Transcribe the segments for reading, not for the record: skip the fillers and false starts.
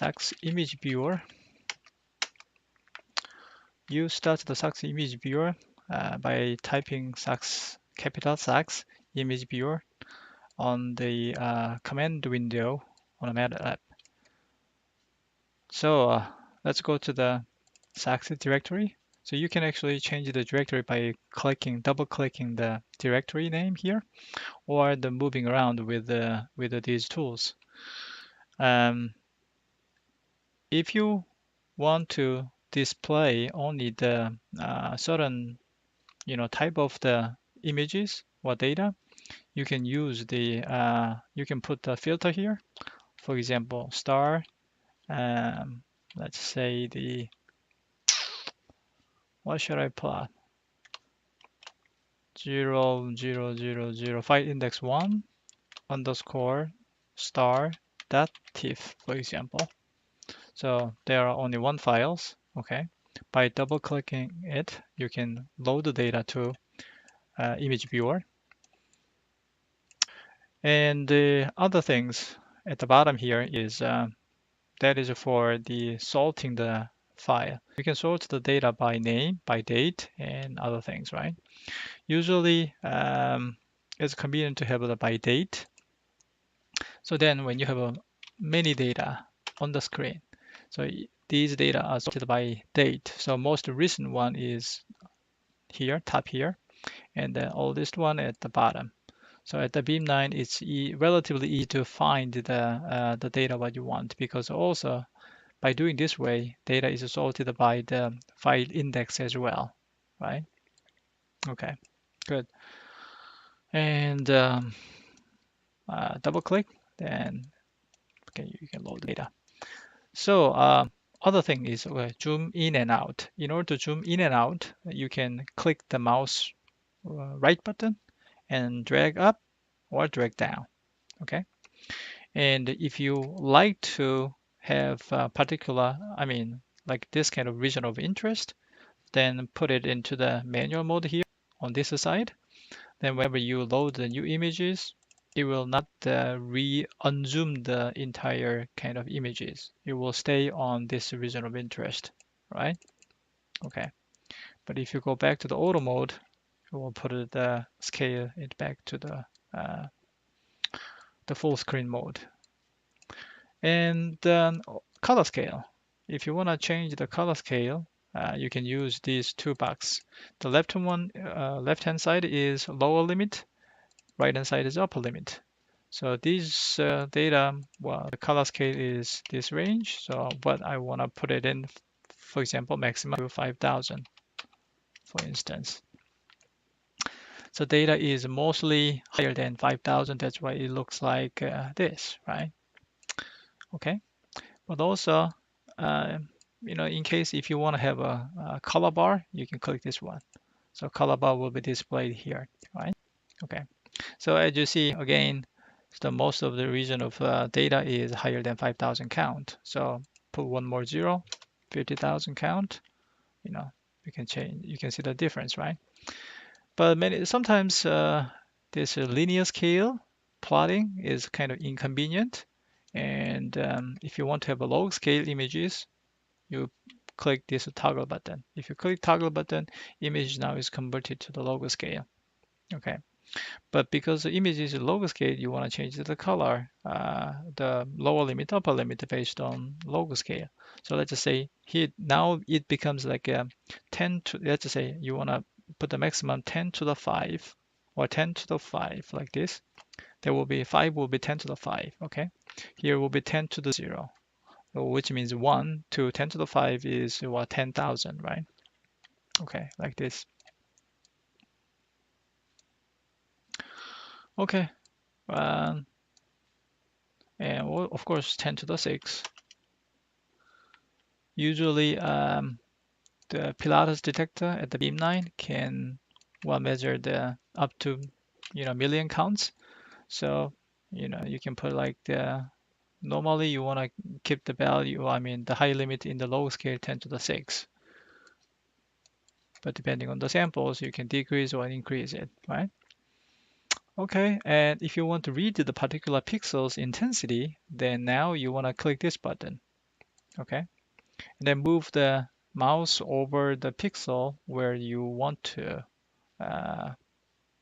SAXSimageviewer. You start the SAXSimageviewer by typing capital SAXSimageviewer on the command window on a MATLAB. So let's go to the SAX directory. So you can actually change the directory by double-clicking the directory name here, or the moving around with these tools. If you want to display only the certain type of the images or data, you can use you can put the filter here. For example, star. Let's say what should I plot? 0, 0, 0, 0, file index 1 underscore star dot tiff, for example. So there are only one files. Okay. By double clicking it, you can load the data to image viewer. And the other things at the bottom here is that is for the sorting the file. You can sort the data by name, by date, and other things, right? Usually, it's convenient to have it by date. So then when you have many data on the screen, so these data are sorted by date. So most recent one is here, top here, and the oldest one at the bottom. So at the Beam9, it's relatively easy to find the data what you want, because also by doing this way, data is sorted by the file index as well, right? Okay, good. And double click, then okay, you can load the data. So other thing is zoom in and out. In order to zoom in and out, you can click the mouse right button and drag up or drag down. Okay. And if you like to have a particular, like this kind of region of interest, then put it into the manual mode here on this side. Then whenever you load the new images, it will not unzoom the entire kind of images. It will stay on this region of interest, right? Okay. But if you go back to the auto mode, it will put the scale it back to the full screen mode. And then color scale. If you want to change the color scale, you can use these two boxes. The left-hand side is lower limit, right-hand side is upper limit. So these data, well, the color scale is this range. So, but I want to put it in, for example, maximum to 5,000, for instance. So data is mostly higher than 5,000. That's why it looks like this, right? Okay. But also, in case if you want to have a color bar, you can click this one. So color bar will be displayed here, right? Okay. So as you see, again, so most of the region of data is higher than 5,000 count. So put one more zero, 50,000 count. You can change. You can see the difference, right? But sometimes this linear scale plotting is kind of inconvenient. And if you want to have a log scale images, you click this toggle button. If you click toggle button, image now is converted to the log scale. Okay. But because the image is log scale, you want to change the color, the lower limit, upper limit based on log scale. So let's just say here now it becomes like a 10 to, let's just say you want to put the maximum 10 to the 5 or 10 to the 5 like this. There will be 5 will be 10 to the 5. Okay. Here will be 10 to the 0, which means 1 to 10 to the 5 is what, 10,000, right? Okay, like this. Okay. And of course 10 to the 6. Usually the Pilatus detector at the Beam9 can measure the up to million counts. So you can put like normally you want to keep the value, the high limit in the low scale 10 to the 6. But depending on the samples, you can decrease or increase it, right? Okay, and if you want to read the particular pixels intensity, then now you want to click this button. Okay, and then move the mouse over the pixel where you want to uh,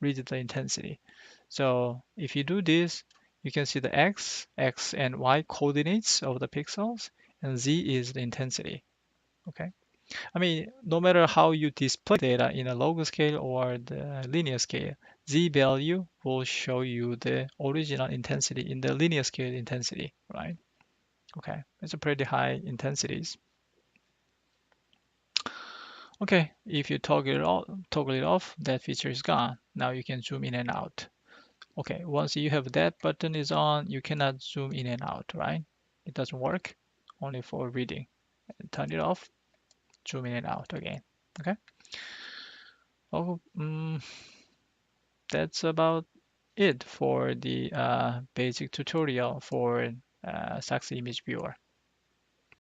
read the intensity. So if you do this, you can see the x and y coordinates of the pixels, and z is the intensity. Okay. I mean, no matter how you display data in a log scale or the linear scale, z value will show you the original intensity in the linear scale intensity, right? Okay, it's a pretty high intensities. Okay, if you toggle it off, that feature is gone. Now you can zoom in and out. Okay, once you have that button is on, you cannot zoom in and out, right? It doesn't work, only for reading. Turn it off, zoom in and out again. Okay. Oh, that's about it for the basic tutorial for SAXSimageviewer.